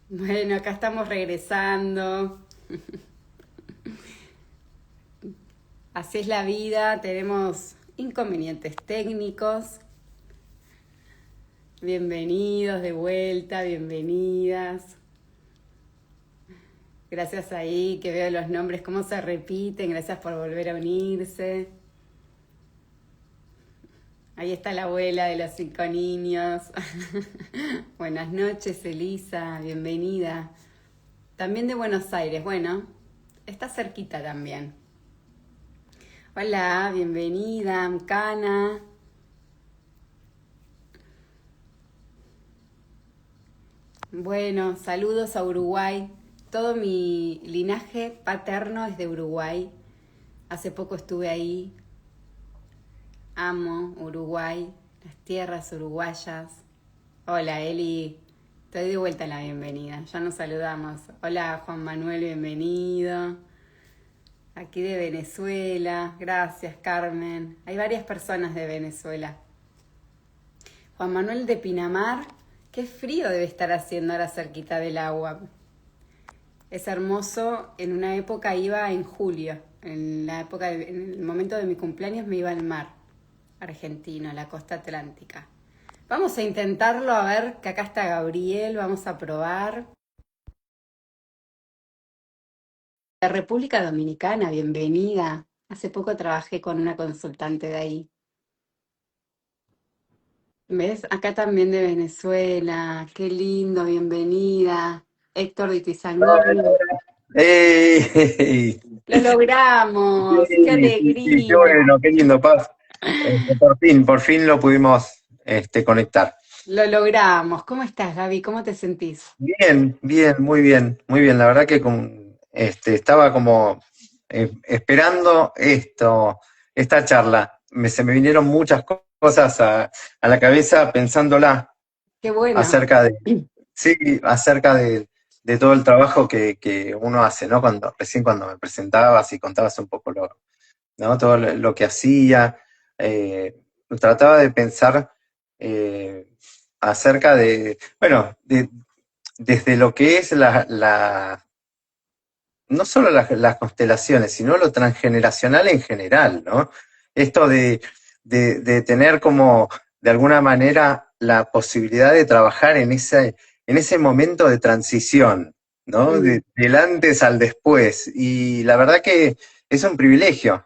Bueno, acá estamos regresando. Así es la vida, tenemos inconvenientes técnicos. Bienvenidos de vuelta, bienvenidas. Gracias ahí que veo los nombres, cómo se repiten. Gracias por volver a unirse. Ahí está la abuela de los 5 niños. Buenas noches, Elisa, bienvenida. También de Buenos Aires, bueno, está cerquita también. Hola, bienvenida, Amcana. Bueno, saludos a Uruguay. Todo mi linaje paterno es de Uruguay. Hace poco estuve ahí. Amo Uruguay, las tierras uruguayas. Hola, Eli. Te doy de vuelta la bienvenida. Ya nos saludamos. Hola, Juan Manuel, bienvenido. Aquí de Venezuela. Gracias, Carmen. Hay varias personas de Venezuela. Juan Manuel de Pinamar. Qué frío debe estar haciendo ahora cerquita del agua. Es hermoso. En una época iba en julio. En el momento de mi cumpleaños me iba al mar argentino, a la costa atlántica. Vamos a intentarlo, a ver, que acá está Gabriel, vamos a probar. La República Dominicana, bienvenida. Hace poco trabajé con una consultante de ahí. ¿Ves? Acá también de Venezuela. Qué lindo, bienvenida. Héctor de Tizangón. ¡Ey! Lo logramos, qué Sí, sí, sí, qué alegría. bueno, qué lindo, Paz. Por fin lo pudimos conectar. Lo logramos. ¿Cómo estás, Gaby? ¿Cómo te sentís? Bien, bien, muy bien, muy bien. La verdad que estaba como esperando esta charla. Se me vinieron muchas cosas a la cabeza pensándola Qué bueno. acerca sí, acerca de todo el trabajo que uno hace, ¿no? Cuando me presentabas y contabas un poco ¿no? Todo lo que hacía. eh, Trataba de pensar eh, acerca bueno, desde lo que es no solo las constelaciones, sino lo transgeneracional en general, ¿no? Esto de tener como, de alguna manera, la posibilidad de trabajar en ese momento de transición, ¿no? Mm, Del antes al después. Y la verdad que es un privilegio,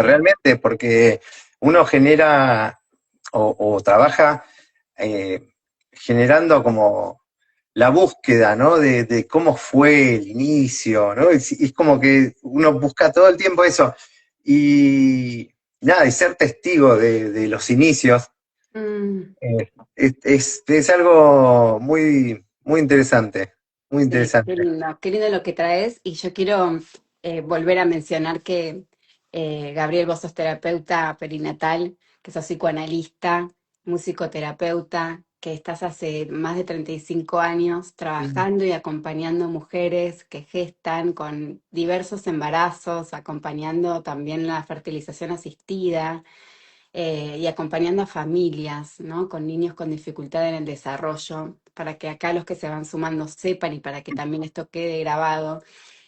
sí. realmente, porque uno genera o trabaja generando como la búsqueda, ¿no? De cómo fue el inicio, ¿no? Es como que uno busca todo el tiempo eso. Y nada, y ser testigo de los inicios Mm, es algo muy, muy interesante, muy sí, interesante. qué lindo lo que traes. Y yo quiero volver a mencionar que Gabriel, vos sos terapeuta perinatal, que sos psicoanalista, musicoterapeuta, que estás hace más de 35 años trabajando y acompañando mujeres que gestan con diversos embarazos, acompañando también la fertilización asistida. Y acompañando a familias, ¿no? Con niños con dificultad en el desarrollo, para que acá los que se van sumando sepan y para que también esto quede grabado.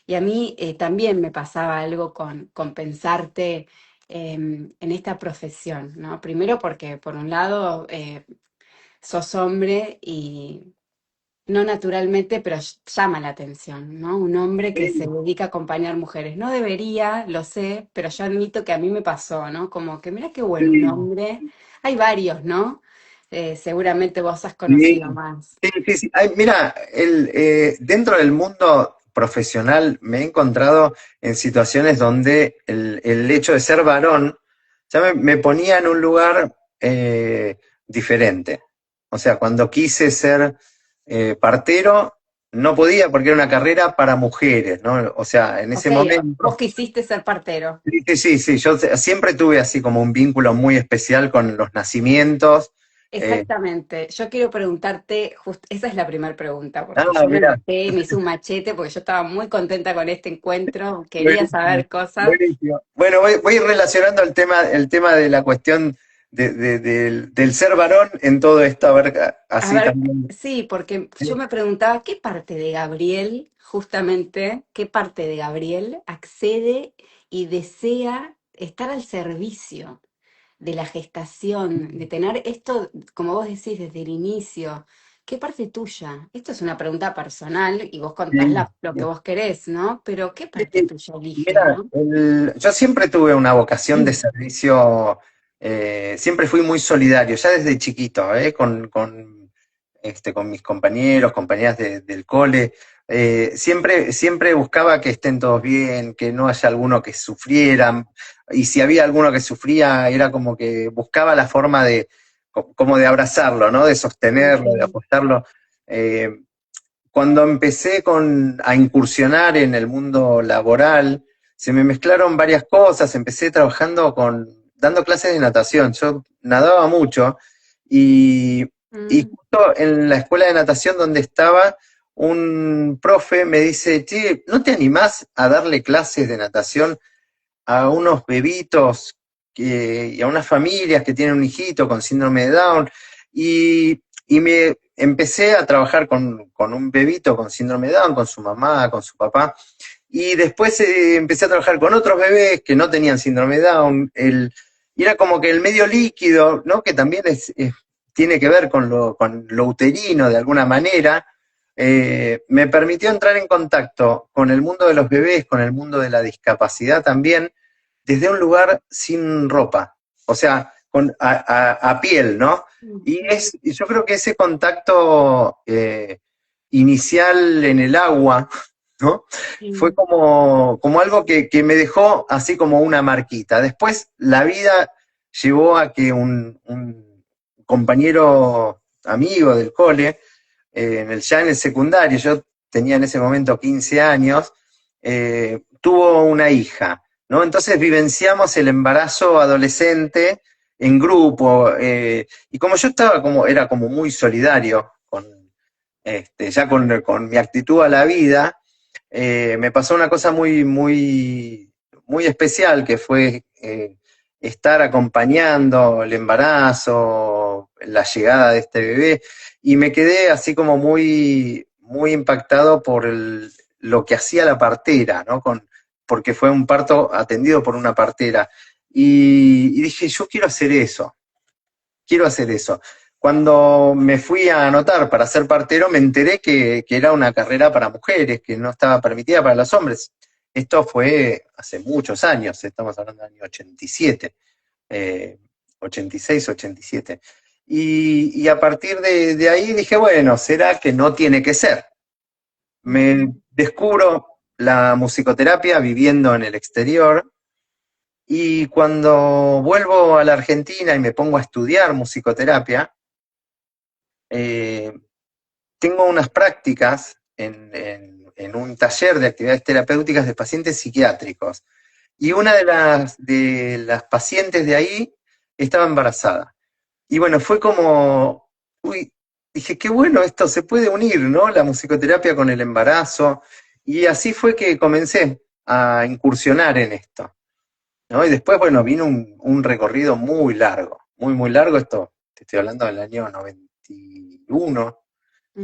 Y a mí también me pasaba algo con pensarte en esta profesión, ¿no? Primero porque por un lado sos hombre y no naturalmente, pero llama la atención, ¿no? Un hombre que se Sí, dedica a acompañar mujeres. No debería, lo sé, pero yo admito que a mí me pasó, ¿no? Como que mira qué bueno un sí, hombre. Hay varios, ¿no? Seguramente vos has conocido sí. más. Sí, sí, sí. Ay, mira, dentro del mundo profesional me he encontrado en situaciones donde el hecho de ser varón ya me ponía en un lugar diferente. O sea, cuando quise ser partero, no podía porque era una carrera para mujeres, ¿no? O sea, en Ok, ese vos momento. quisiste ser partero. Sí, sí, sí, sí, yo siempre tuve así como un vínculo muy especial con los nacimientos. eh, Exactamente. Yo quiero preguntarte, esa es la primera pregunta, porque yo me Mira. anoté, me hice un machete, porque yo estaba muy contenta con este encuentro, quería Buenísimo, saber cosas. buenísimo. Bueno, voy relacionando el tema de la cuestión del ser varón en todo esto, a ver, A así ver, también. sí, porque yo Sí, me preguntaba qué parte de Gabriel, justamente, qué parte de Gabriel accede y desea estar al servicio de la gestación, de tener esto, como vos decís, desde el inicio. ¿Qué parte tuya? Esto es una pregunta personal y vos contás sí, lo que vos querés, ¿no? Pero ¿qué parte sí. tuya elige, Mira, no? yo siempre tuve una vocación de servicio, siempre fui muy solidario, ya desde chiquito, con mis compañeros, compañeras del cole. Siempre buscaba que estén todos bien, que no haya alguno que sufriera, y si había alguno que sufría, era como que buscaba la forma de, como de abrazarlo, ¿no? De sostenerlo, de Ujú, apostarlo. Eh, Cuando empecé a incursionar en el mundo laboral, se me mezclaron varias cosas. Empecé trabajando dando clases de natación. Yo nadaba mucho y, y mm, justo en la escuela de natación donde estaba, un profe me dice, che, ¿no te animás a darle clases de natación a unos bebitos y a unas familias que tienen un hijito con síndrome de Down? Y me empecé a trabajar con un bebito con síndrome de Down, con su mamá, con su papá, y después empecé a trabajar con otros bebés que no tenían síndrome de Down. Y era como que el medio líquido, ¿no? Que también tiene que ver con lo uterino de alguna manera, me permitió entrar en contacto con el mundo de los bebés, con el mundo de la discapacidad también, desde un lugar sin ropa, o sea, a piel, ¿no? ujú, Y yo creo que ese contacto inicial en el agua, ¿no? Fue sí, como algo que me dejó así como una marquita. Después la vida llevó a que un compañero amigo del cole, ya en el secundario, yo tenía en ese momento 15 años, tuvo una hija, ¿no? Entonces vivenciamos el embarazo adolescente en grupo, y como yo era como muy solidario ya con mi actitud a la vida, me pasó una cosa muy especial, que fue estar acompañando el embarazo, la llegada de este bebé, y me quedé así como muy impactado por lo que hacía la partera, ¿no? Porque fue un parto atendido por una partera. Y dije, yo quiero hacer eso. Cuando me fui a anotar para ser partero, me enteré que era una carrera para mujeres, que no estaba permitida para los hombres. Esto fue hace muchos años, estamos hablando del año 87, 86, 87. Y a partir de ahí dije, bueno, será que no tiene que ser. Me ujú, descubro la musicoterapia viviendo en el exterior, y cuando vuelvo a la Argentina y me pongo a estudiar musicoterapia, eh, tengo unas prácticas en un taller de actividades terapéuticas de pacientes psiquiátricos. Y una de las pacientes de ahí estaba embarazada. Y bueno, fue como, uy, dije, qué bueno, esto se puede unir, ¿no? La musicoterapia con el embarazo. Y así fue que comencé a incursionar en esto, ¿no? Y después, bueno, vino un recorrido muy largo, muy largo. Esto, te estoy hablando del año 91.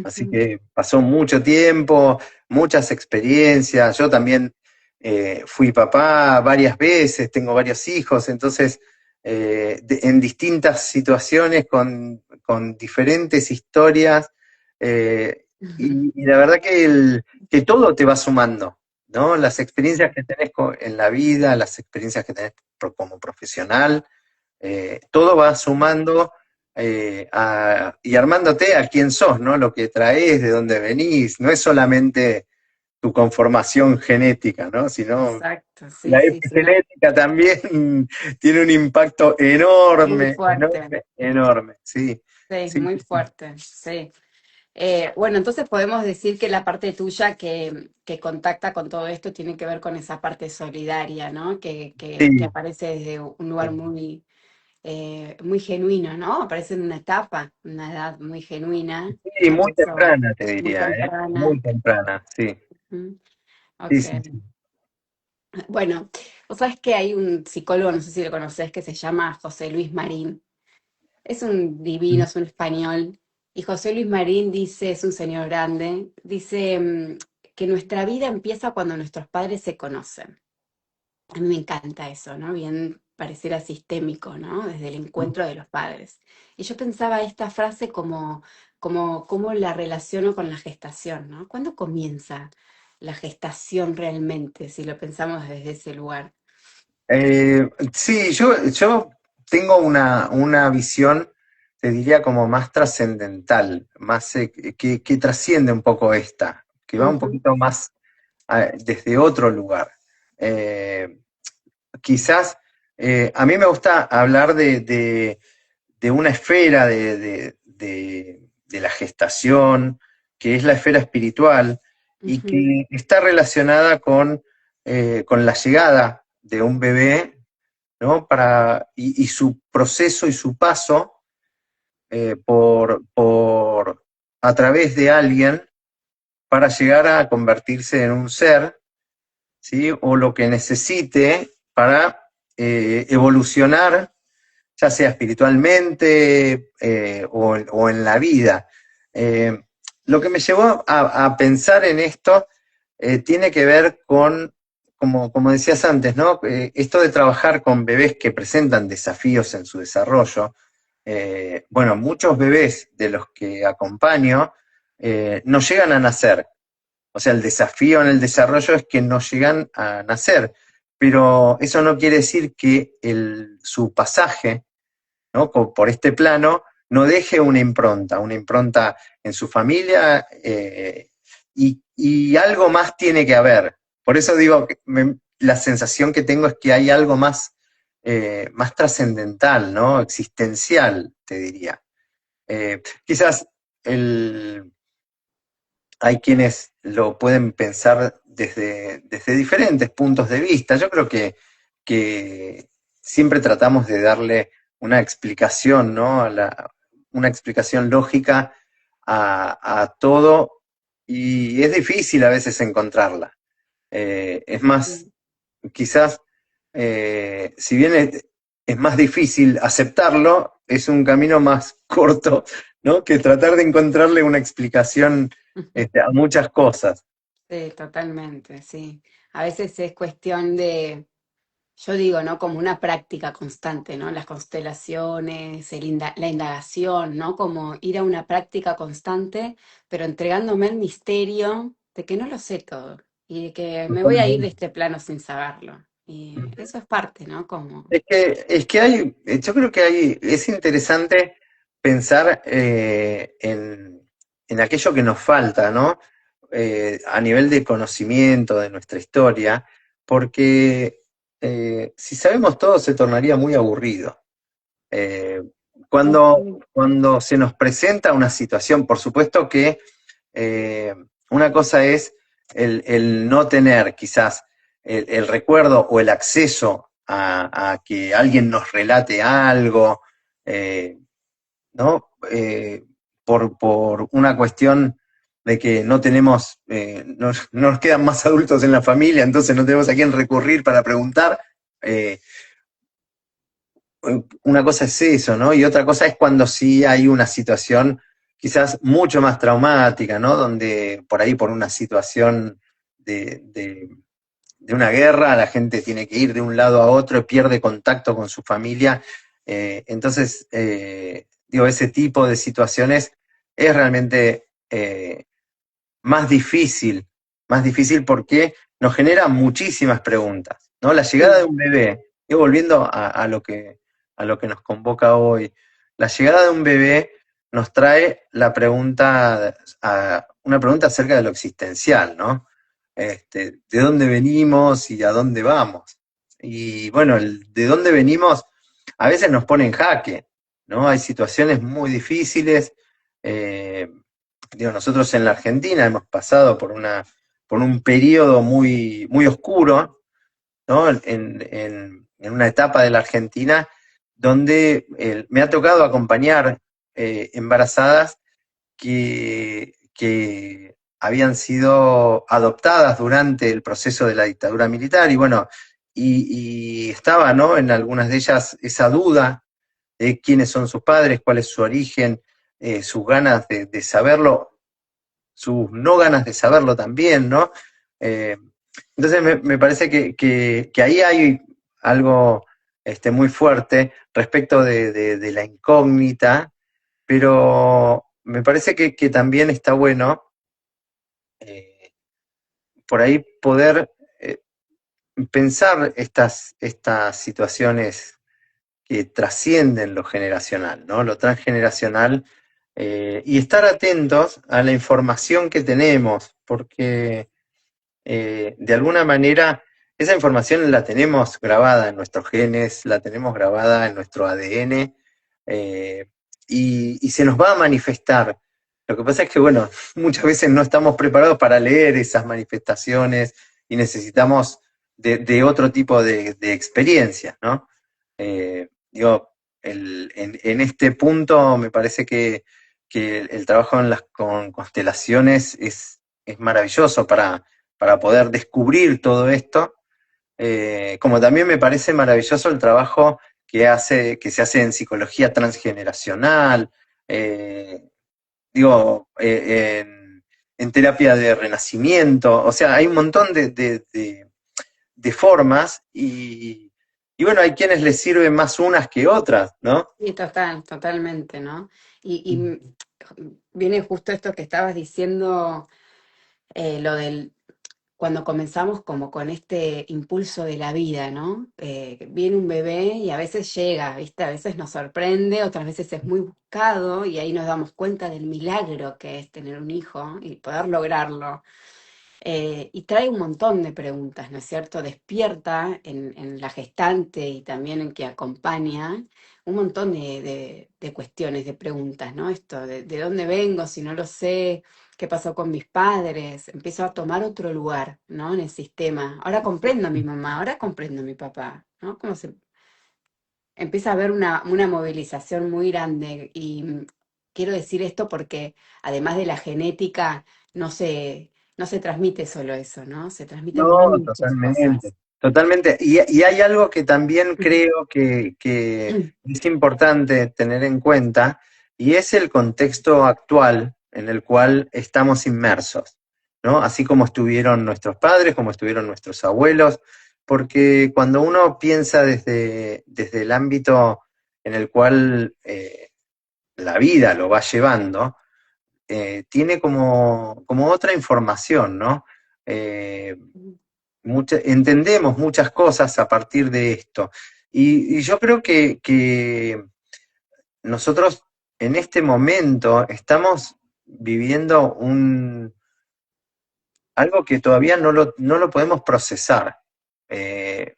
Así ujú, que pasó mucho tiempo, muchas experiencias. Yo también fui papá varias veces, tengo varios hijos, entonces en distintas situaciones con diferentes historias. eh, y la verdad que todo te va sumando, ¿no? Las experiencias que tenés en la vida, las experiencias que tenés como profesional, todo va sumando y armándote a quién sos, ¿no? Lo que traes, de dónde venís, no es solamente tu conformación genética, ¿no? Sino exacto, sí, la sí, sí. epigenética también tiene un impacto Muy enorme, fuerte, enorme, enorme, sí, sí, sí, muy sí, fuerte, sí. Bueno, entonces podemos decir que la parte tuya que contacta con todo esto tiene que ver con esa parte solidaria, ¿no? Que sí, aparece desde un lugar sí, muy genuino, ¿no? Aparece en una etapa, una edad muy genuina, sí, por muy eso temprana te muy diría, temprana. muy temprana, sí, Ujú, sí, ok. sí, sí. Bueno, vos sabés que hay un psicólogo, no sé si lo conocés, que se llama José Luis Marín. Es un divino, es un español. Y José Luis Marín dice, es un señor grande, dice que nuestra vida empieza cuando nuestros padres se conocen. A mí me encanta eso, ¿no? Bien pareciera sistémico, ¿no? Desde el encuentro de los padres. Y yo pensaba esta frase como la relaciono con la gestación, ¿no? ¿Cuándo comienza la gestación realmente, si lo pensamos desde ese lugar? Sí, yo tengo una visión, te diría como más trascendental, más que trasciende un poco esta, que va un Ujú, poquito más desde otro lugar. Eh, Quizás a mí me gusta hablar de una esfera de la gestación, que es la esfera espiritual, y ujú, que está relacionada con la llegada de un bebé, ¿no? Y su proceso y su paso a través de alguien para llegar a convertirse en un ser, ¿sí? O lo que necesite para evolucionar, ya sea espiritualmente o en la vida. Eh, lo que me llevó a pensar en esto tiene que ver con, como decías antes, ¿no? Esto de trabajar con bebés que presentan desafíos en su desarrollo. Bueno, muchos bebés de los que acompaño no llegan a nacer. O sea, el desafío en el desarrollo es que no llegan a nacer, pero eso no quiere decir que su pasaje, ¿no? Por este plano no deje una impronta en su familia y algo más tiene que haber. Por eso digo, que la sensación que tengo es que hay algo más trascendental, ¿no? Existencial, te diría. Quizás el, hay quienes lo pueden pensar desde diferentes puntos de vista. Yo creo que siempre tratamos de darle una explicación, ¿no? Una explicación lógica a todo y es difícil a veces encontrarla. Es más, sí. quizás, si bien es más difícil aceptarlo, es un camino más corto, ¿no? Que tratar de encontrarle una explicación a muchas cosas. Sí, totalmente, sí. A veces es cuestión de, yo digo, ¿no? Como una práctica constante, ¿no? Las constelaciones, la indagación, ¿no? Como ir a una práctica constante, pero entregándome el misterio de que no lo sé todo y de que me voy a ir de este plano sin saberlo. Y eso es parte, ¿no? Como... Es que yo creo que es interesante pensar en aquello que nos falta, ¿no? A nivel de conocimiento de nuestra historia, porque si sabemos todo se tornaría muy aburrido. Eh, cuando se nos presenta una situación, por supuesto que eh, una cosa es el no tener quizás el recuerdo o el acceso a que alguien nos relate algo, eh, ¿no? Por una cuestión de que no tenemos, no nos quedan más adultos en la familia, entonces no tenemos a quién recurrir para preguntar. Eh, una cosa es eso, ¿no? Y otra cosa es cuando sí hay una situación quizás mucho más traumática, ¿no? Donde por ahí por una situación de una guerra la gente tiene que ir de un lado a otro, pierde contacto con su familia. Entonces, digo, ese tipo de situaciones es realmente más difícil porque nos genera muchísimas preguntas, ¿no? La llegada de Sí. un bebé, y volviendo a lo que nos convoca hoy, la llegada de un bebé nos trae una pregunta acerca de lo existencial, ¿no? ¿De dónde venimos y a dónde vamos? Y bueno, el de dónde venimos a veces nos pone en jaque, ¿no? Hay situaciones muy difíciles, eh, digo, nosotros en la Argentina hemos pasado por un periodo muy oscuro, ¿no? En una etapa de la Argentina donde me ha tocado acompañar embarazadas que habían sido adoptadas durante el proceso de la dictadura militar y bueno, y estaba, ¿no? En algunas de ellas esa duda quiénes son sus padres, cuál es su origen, sus ganas de saberlo, sus no ganas de saberlo también, ¿no? Eh, entonces me parece que ahí hay algo muy fuerte respecto de la incógnita, pero me parece que también está bueno eh, por ahí poder pensar estas situaciones que trascienden lo generacional, ¿no? Lo transgeneracional, y estar atentos a la información que tenemos, porque de alguna manera esa información la tenemos grabada en nuestros genes, la tenemos grabada en nuestro ADN, eh, y se nos va a manifestar. Lo que pasa es que, bueno, muchas veces no estamos preparados para leer esas manifestaciones y necesitamos de otro tipo de experiencias, ¿no? Digo, en este punto me parece que el trabajo con constelaciones es maravilloso para poder descubrir todo esto, como también me parece maravilloso el trabajo que se hace en psicología transgeneracional, eh, digo, en terapia de renacimiento, o sea, hay un montón de formas y bueno, hay quienes les sirven más unas que otras, ¿no? Sí, totalmente, ¿no? Y viene justo esto que estabas diciendo, lo del cuando comenzamos como con este impulso de la vida, ¿no? Viene un bebé y a veces llega, ¿viste? A veces nos sorprende, otras veces es muy buscado y ahí nos damos cuenta del milagro que es tener un hijo y poder lograrlo. Y trae un montón de preguntas, ¿no es cierto? Despierta en la gestante y también en que acompaña un montón de cuestiones, de preguntas, ¿no? Esto, de dónde vengo, si no lo sé, qué pasó con mis padres, empiezo a tomar otro lugar, ¿no? En el sistema. Ahora comprendo a mi mamá, ahora comprendo a mi papá, ¿no? Como se empieza a haber una movilización muy grande y quiero decir esto porque además de la genética, no se transmite solo eso, ¿no? Se transmiten No, muchas totalmente, cosas. totalmente. Y hay algo que también creo que es importante tener en cuenta, y es el contexto actual en el cual estamos inmersos, ¿no? Así como estuvieron nuestros padres, como estuvieron nuestros abuelos, porque cuando uno piensa desde el ámbito en el cual la vida lo va llevando, tiene como otra información, ¿no? Eh, entendemos muchas cosas a partir de esto. Y yo creo que nosotros en este momento estamos viviendo algo que todavía no lo podemos procesar. Eh,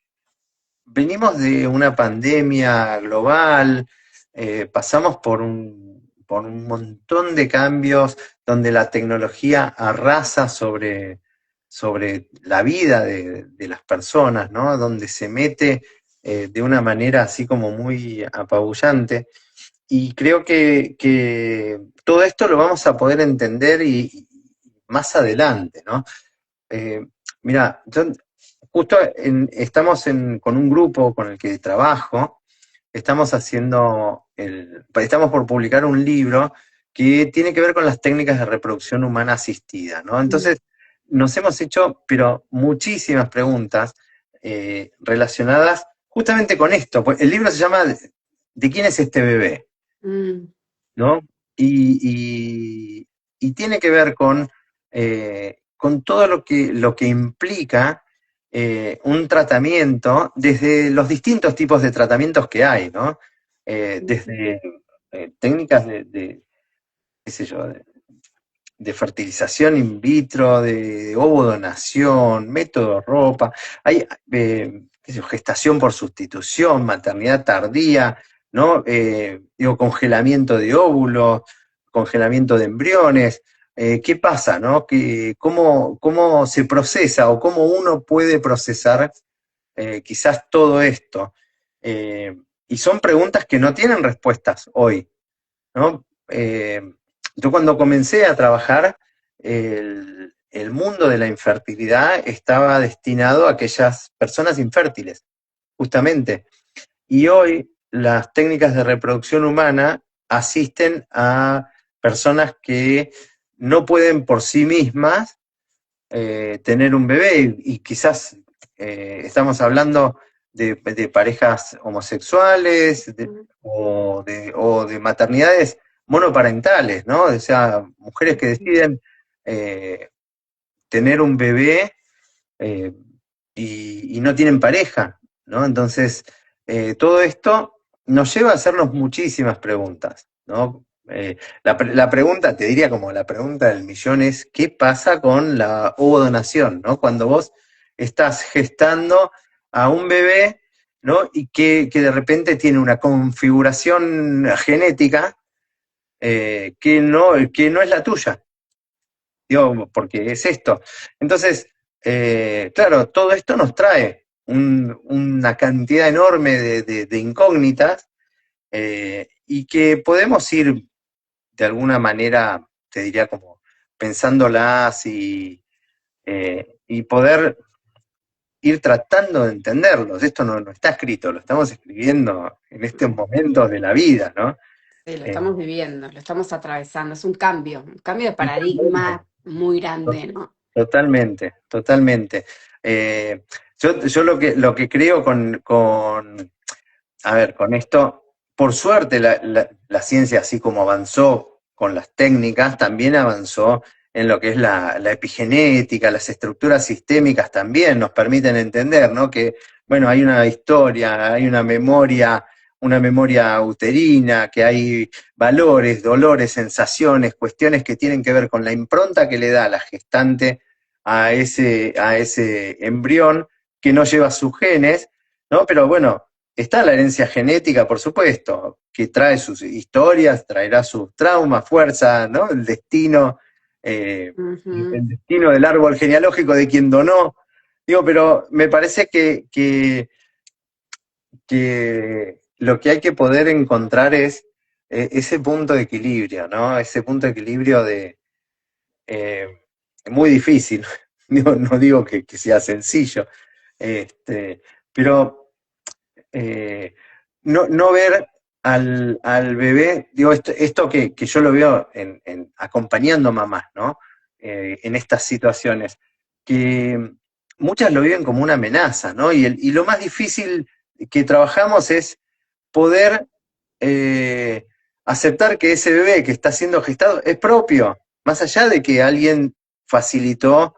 Venimos de una pandemia global, pasamos por un montón de cambios donde la tecnología arrasa sobre la vida de las personas, ¿no? Donde se mete de una manera así como muy apabullante. Y creo que todo esto lo vamos a poder entender y más adelante, ¿no? Eh, Mira, justo con un grupo con el que trabajo, estamos por publicar un libro que tiene que ver con las técnicas de reproducción humana asistida, ¿no? Mm, Entonces, nos hemos hecho, pero muchísimas preguntas relacionadas justamente con esto. Pues el libro se llama ¿De quién es este bebé? mm, ¿No? Y tiene que ver con todo lo que implica un tratamiento desde los distintos tipos de tratamientos que hay, ¿no? mm, Desde técnicas qué sé yo, de fertilización in vitro, de ovodonación, método ropa, hay qué sé yo, gestación por sustitución, maternidad tardía, ¿no? Digo, congelamiento de óvulos, congelamiento de embriones. ¿Qué pasa, no? Cómo se procesa o cómo uno puede procesar quizás todo esto? Y son preguntas que no tienen respuestas hoy, ¿no? Yo cuando comencé a trabajar, el mundo de la infertilidad estaba destinado a aquellas personas infértiles, justamente. Y hoy las técnicas de reproducción humana asisten a personas que no pueden por sí mismas tener un bebé y quizás estamos hablando de parejas homosexuales o de maternidades monoparentales, ¿no? O sea, mujeres que deciden eh, tener un bebé eh, y no tienen pareja, ¿no? Entonces, todo esto nos lleva a hacernos muchísimas preguntas, ¿no? La pregunta, te diría como la pregunta del millón es, ¿qué pasa con la ovodonación, ¿no? Cuando vos estás gestando a un bebé, ¿no? Y que de repente tiene una configuración genética que no es la tuya, digo, porque es esto. Entonces, claro, todo esto nos trae una cantidad enorme de incógnitas y que podemos ir de alguna manera, te diría como pensándolas y poder ir tratando de entenderlos. Esto no está escrito, lo estamos escribiendo en estos momentos de la vida, ¿no? Sí, lo Eh, estamos viviendo, lo estamos atravesando. Es un cambio de paradigma muy grande, ¿no? Totalmente, totalmente. Yo lo que creo a ver, con esto, por suerte la ciencia, así como avanzó con las técnicas, también avanzó en lo que es la epigenética, las estructuras sistémicas también nos permiten entender, ¿no? Que, bueno, hay una historia, hay una memoria uterina, que hay valores, dolores, sensaciones, cuestiones que tienen que ver con la impronta que le da la gestante a ese embrión que no lleva sus genes, ¿no? Pero bueno, está la herencia genética, por supuesto, que trae sus historias, traerá sus traumas, fuerza, ¿no? Ujú. El destino del árbol genealógico de quien donó. Digo, pero me parece que lo que hay que poder encontrar es ese punto de equilibrio, ¿no? Ese punto de equilibrio eh, muy difícil. No digo que sea sencillo, este, pero no ver al bebé, digo, esto que yo lo veo acompañando mamás, ¿no? En estas situaciones, que muchas lo viven como una amenaza, ¿no? Y lo más difícil que trabajamos es poder eh, aceptar que ese bebé que está siendo gestado es propio, más allá de que alguien facilitó,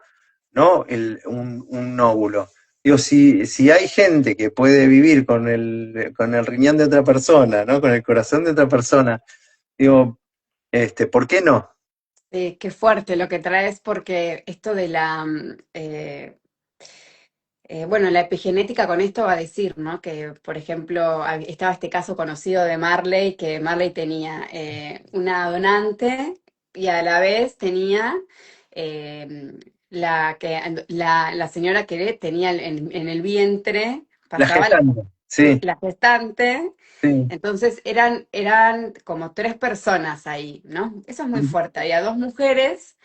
¿no? Un óvulo. Digo, si hay gente que puede vivir con el riñón de otra persona, ¿no? Con el corazón de otra persona, digo, ¿por qué no? Qué fuerte lo que traes, porque esto de bueno, la epigenética con esto va a decir, ¿no? Que, por ejemplo, estaba este caso conocido de Marley, que Marley tenía una donante y a la vez tenía eh, la señora que tenía en el vientre, La pasaba gestante, sí, la gestante, sí. entonces eran como tres personas ahí, ¿no? Eso es muy fuerte. Había dos mujeres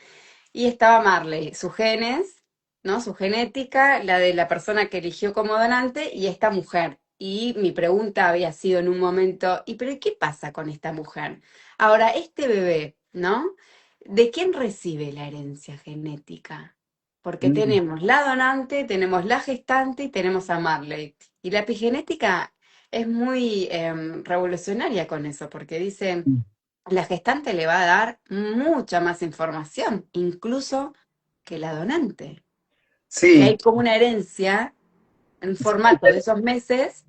y estaba Marley, sus genes, ¿no? Su genética, la de la persona que eligió como donante y esta mujer. Y mi pregunta había sido en un momento, ¿y pero qué pasa con esta mujer? Ahora, este bebé, ¿no? ¿De quién recibe la herencia genética? Porque tenemos la donante, tenemos la gestante y tenemos a Marley. Y la epigenética es muy revolucionaria con eso, porque dice, la gestante le va a dar mucha más información, incluso que la donante. Y Sí, hay como una herencia en formato de esos meses.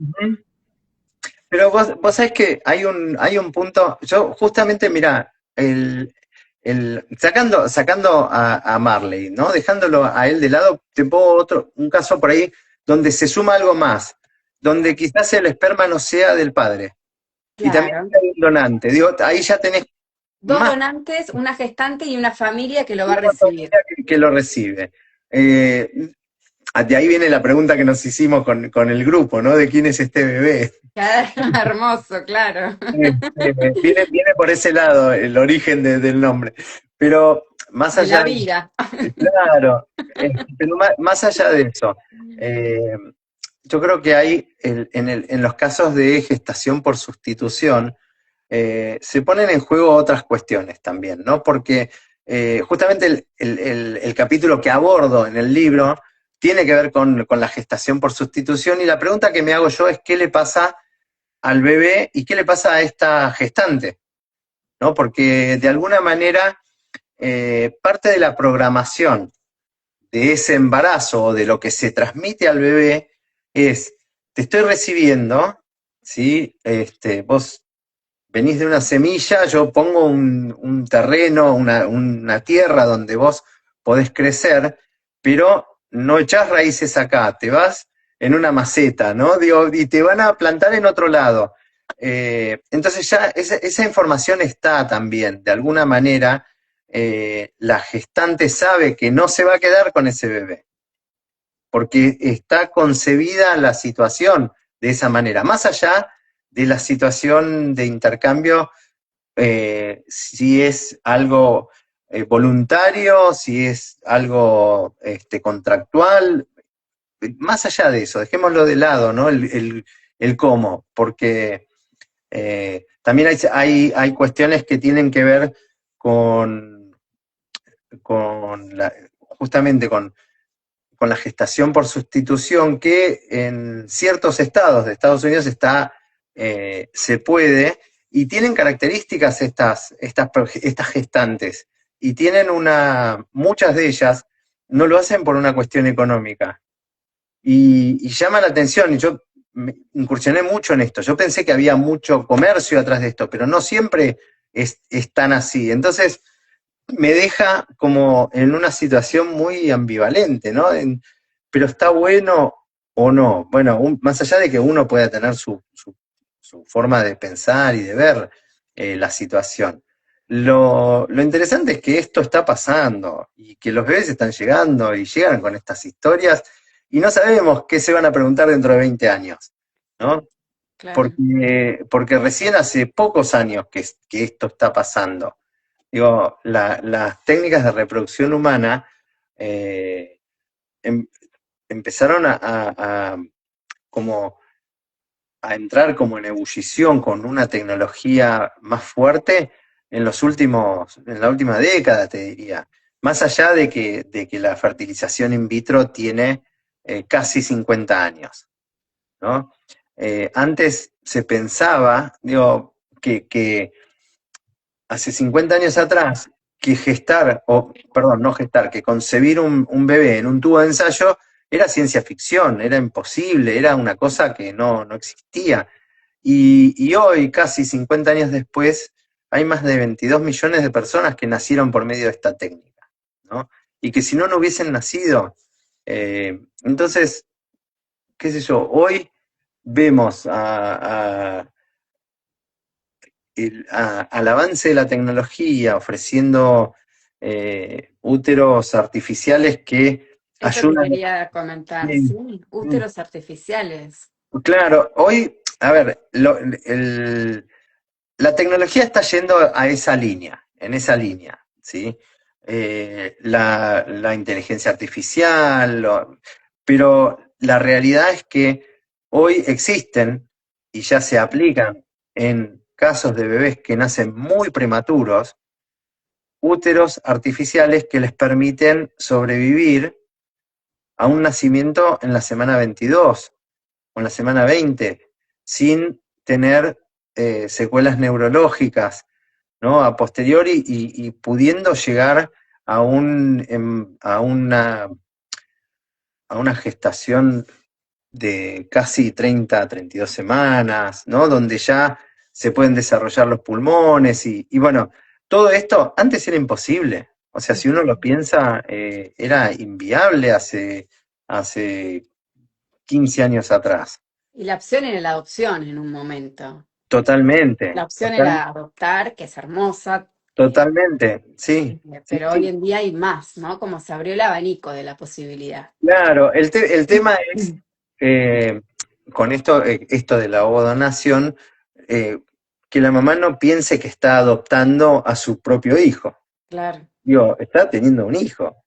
pero vos sabés que hay un punto, yo justamente, mira, sacando a Marley, ¿no? Dejándolo a él de lado, te pongo un caso por ahí donde se suma algo más, donde quizás el esperma no sea del padre, y también Claro. hay un donante. Digo, ahí ya tenés Dos más donantes, una gestante y una familia que lo va a una recibir. familia que lo recibe. Eh, de ahí viene la pregunta que nos hicimos con el grupo, ¿no? ¿De quién es este bebé? Hermoso, claro. Viene por ese lado el origen del nombre. Pero más De la allá, vida. claro, pero más allá de eso, eh, yo creo que hay, en los casos de gestación por sustitución, se ponen en juego otras cuestiones también, ¿no? Porque justamente el capítulo que abordo en el libro tiene que ver con la gestación por sustitución y la pregunta que me hago yo es qué le pasa al bebé y qué le pasa a esta gestante, ¿no? Porque de alguna manera parte de la programación de ese embarazo o de lo que se transmite al bebé es, te estoy recibiendo, ¿sí? Vos venís de una semilla, yo pongo un terreno, una tierra donde vos podés crecer, pero no echás raíces acá, te vas en una maceta, ¿no? Digo, y te van a plantar en otro lado. Entonces ya esa información está también, de alguna manera, la gestante sabe que no se va a quedar con ese bebé, porque está concebida la situación de esa manera, más allá de la situación de intercambio, si es algo voluntario, si es algo contractual, más allá de eso, dejémoslo de lado, ¿no? El cómo, porque también hay cuestiones que tienen que ver con, justamente con la gestación por sustitución, que en ciertos estados de Estados Unidos se puede, y tienen características estas gestantes, y tienen muchas de ellas no lo hacen por una cuestión económica. Y llama la atención, y yo me incursioné mucho en esto. Yo pensé que había mucho comercio atrás de esto, pero no siempre es tan así. Entonces, me deja como en una situación muy ambivalente, ¿no? Pero está bueno o no. Bueno, más allá de que uno pueda tener su forma de pensar y de ver la situación. Lo interesante es que esto está pasando y que los bebés están llegando y llegan con estas historias y no sabemos qué se van a preguntar dentro de 20 años, ¿no? Claro. Porque recién hace pocos años que esto está pasando. Digo, las técnicas de reproducción humana eh, em- empezaron como a entrar como en ebullición con una tecnología más fuerte en la última década, te diría. Más allá de que la fertilización in vitro tiene casi 50 años, ¿no? Antes se pensaba, digo, que hace 50 años atrás, que gestar, o perdón, no gestar, que concebir un bebé en un tubo de ensayo era ciencia ficción, era imposible, era una cosa que no existía. Y hoy, casi 50 años después, hay más de 22 millones de personas que nacieron por medio de esta técnica, ¿no? Y que si no hubiesen nacido. Entonces, qué sé yo, hoy vemos al avance de la tecnología, ofreciendo úteros artificiales que Eso te ayudan. quería comentar, sí, úteros artificiales. Claro, hoy, a ver, la tecnología está yendo a esa línea, en esa línea, ¿sí? La inteligencia artificial, pero la realidad es que hoy existen y ya se aplican en casos de bebés que nacen muy prematuros, úteros artificiales que les permiten sobrevivir a un nacimiento en la semana 22 o en la semana 20 sin tener secuelas neurológicas, ¿no? A posteriori y pudiendo llegar a una gestación de casi 30 a 32 semanas, ¿no? Donde ya se pueden desarrollar los pulmones y bueno, todo esto antes era imposible. O sea, si uno lo piensa, era inviable hace 15 años atrás. Y la opción era la adopción en un momento. La Totalmente, opción era adoptar, que es hermosa, totalmente, sí, sí, pero hoy sí. en día hay más, ¿no? Como se abrió el abanico de la posibilidad. Claro, el tema es, eh, con esto de la ovodonación, eh, que la mamá no piense que está adoptando a su propio hijo. Claro. Digo, está teniendo un hijo.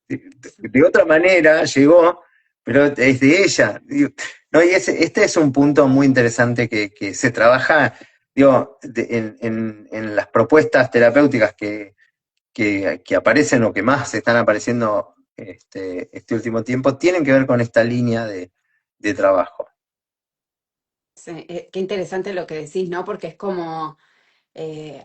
De otra manera llegó, pero es de ella. Digo, no, y este es un punto muy interesante que se trabaja, digo, en las propuestas terapéuticas que aparecen o que más están apareciendo este último tiempo, tienen que ver con esta línea de trabajo. Sí, qué interesante lo que decís, ¿no? Porque es como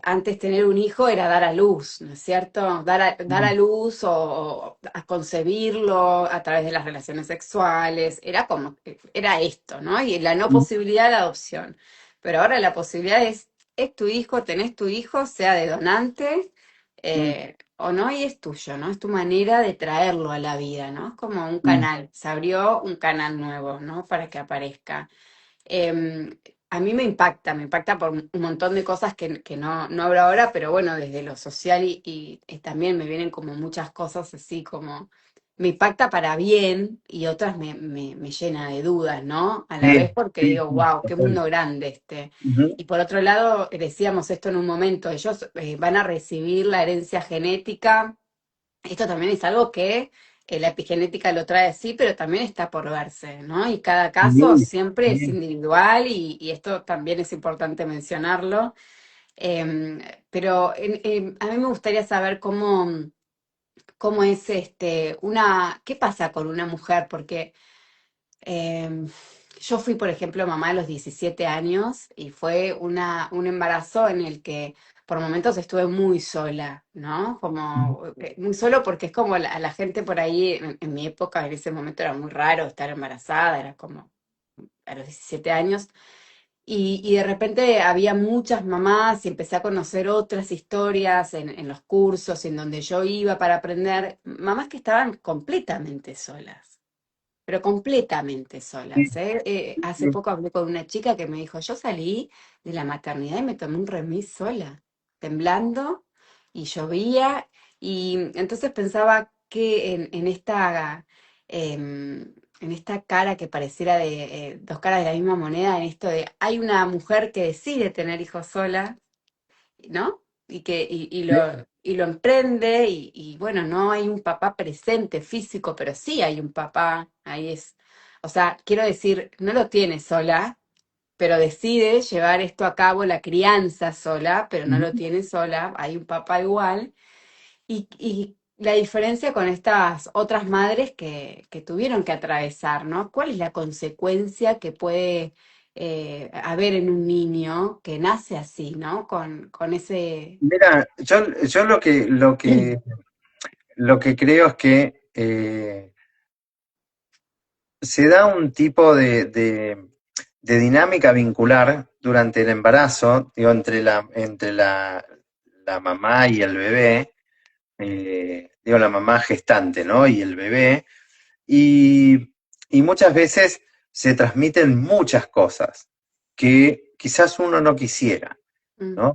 antes tener un hijo era dar a luz, ¿no es cierto? Dar a luz o a concebirlo a través de las relaciones sexuales, era como, era esto, ¿no? Y la no posibilidad de adopción. Pero ahora la posibilidad es tu hijo, tenés tu hijo, sea de donante o no, y es tuyo, ¿no? Es tu manera de traerlo a la vida, ¿no? Es como un canal, se abrió un canal nuevo, ¿no? Para que aparezca. Eh, a mí me impacta por un montón de cosas que no hablo ahora, pero bueno, desde lo social y también me vienen como muchas cosas así como, me impacta para bien y otras me llena de dudas, ¿no? A la vez Sí, porque sí, digo, sí, wow, qué total. mundo grande este. Ujú. Y por otro lado, decíamos esto en un momento, ellos van a recibir la herencia genética. Esto también es algo que la epigenética lo trae así, pero también está por verse, ¿no? Y cada caso Sí, siempre es sí. individual y esto también es importante mencionarlo. Pero a mí me gustaría saber cómo es qué pasa con una mujer, porque eh, yo fui, por ejemplo, mamá a los 17 años y fue un embarazo en el que por momentos estuve muy sola, ¿no? Como muy solo porque es como la gente por ahí, en mi época, en ese momento era muy raro estar embarazada, era como a los 17 años. Y de repente había muchas mamás y empecé a conocer otras historias en los cursos en donde yo iba para aprender, mamás que estaban completamente solas, pero completamente Sí, solas, ¿eh? Hace sí. poco hablé con una chica que me dijo, yo salí de la maternidad y me tomé un remis sola, temblando y llovía, y entonces pensaba que en esta cara que pareciera de dos caras de la misma moneda, en esto de hay una mujer que decide tener hijos sola, ¿no? Y lo emprende y bueno, no hay un papá presente físico, pero sí hay un papá, ahí es, o sea, quiero decir, no lo tiene sola, pero decide llevar esto a cabo, la crianza sola, pero no lo Ujú. tiene sola, hay un papá igual, y la diferencia con estas otras madres que tuvieron que atravesar, ¿no? ¿Cuál es la consecuencia que puede haber en un niño que nace así, ¿no? Con ese... Mira, yo lo que creo es que se da un tipo de dinámica vincular durante el embarazo, digo, entre la mamá y el bebé, digo, la mamá gestante, ¿no? Y el bebé, y muchas veces se transmiten muchas cosas que quizás uno no quisiera, Mm, ¿no?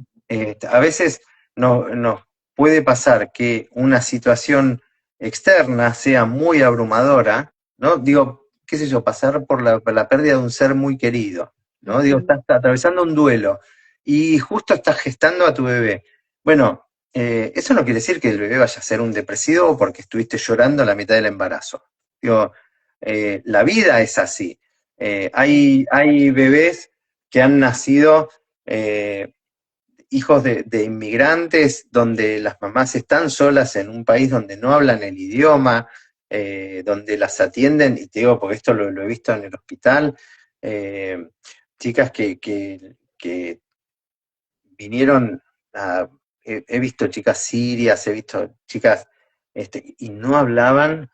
A veces nos puede pasar que una situación externa sea muy abrumadora, ¿no? Digo, qué sé yo, pasar por la pérdida de un ser muy querido, ¿no? Digo, ujú, estás atravesando un duelo y justo estás gestando a tu bebé. Bueno, eso no quiere decir que el bebé vaya a ser un depresivo porque estuviste llorando a la mitad del embarazo. Digo, la vida es así. sí, Hay bebés que han nacido hijos de inmigrantes donde las mamás están solas en un país donde no hablan el idioma, donde las atienden, y te digo porque esto lo he visto en el hospital, eh, chicas que vinieron he visto chicas sirias, he visto chicas, y no hablaban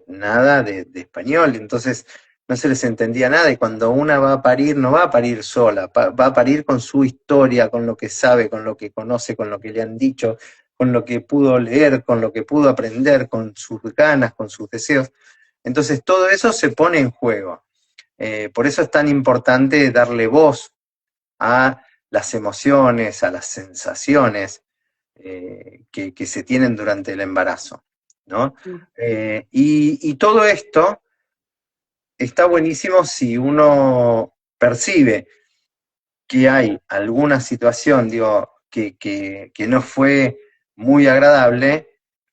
nada de español, entonces no se les entendía nada, y cuando una va a parir, no va a parir sola, va a parir con su historia, con lo que sabe, con lo que conoce, con lo que le han dicho, con lo que pudo leer, con lo que pudo aprender, con sus ganas, con sus deseos. Entonces todo eso se pone en juego. Por eso es tan importante darle voz a las emociones, a las sensaciones que se tienen durante el embarazo, ¿no? mm, Y todo esto está buenísimo si uno percibe que hay alguna situación, digo, que no fue muy agradable,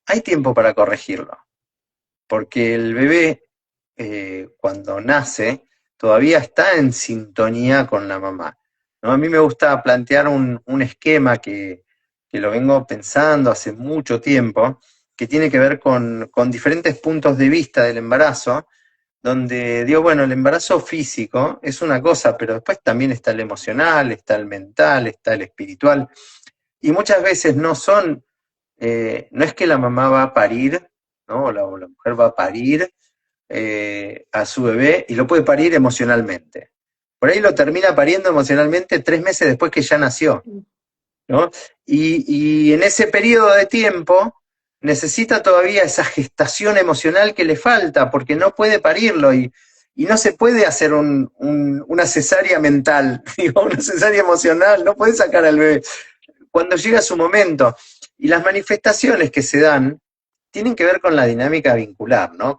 hay tiempo para corregirlo, porque el bebé cuando nace, todavía está en sintonía con la mamá, ¿no? A mí me gusta plantear un esquema que lo vengo pensando hace mucho tiempo, que tiene que ver con diferentes puntos de vista del embarazo, donde digo, bueno, el embarazo físico es una cosa, pero después también está el emocional, está el mental, está el espiritual, y muchas veces no es que la mamá va a parir, ¿no? O la mujer va a parir a su bebé y lo puede parir emocionalmente. Por ahí lo termina pariendo emocionalmente 3 meses después que ya nació, ¿no? Y en ese periodo de tiempo necesita todavía esa gestación emocional que le falta, porque no puede parirlo y no se puede hacer una cesárea mental, digo, una cesárea emocional, no puede sacar al bebé. Cuando llega su momento, y las manifestaciones que se dan tienen que ver con la dinámica vincular, ¿no?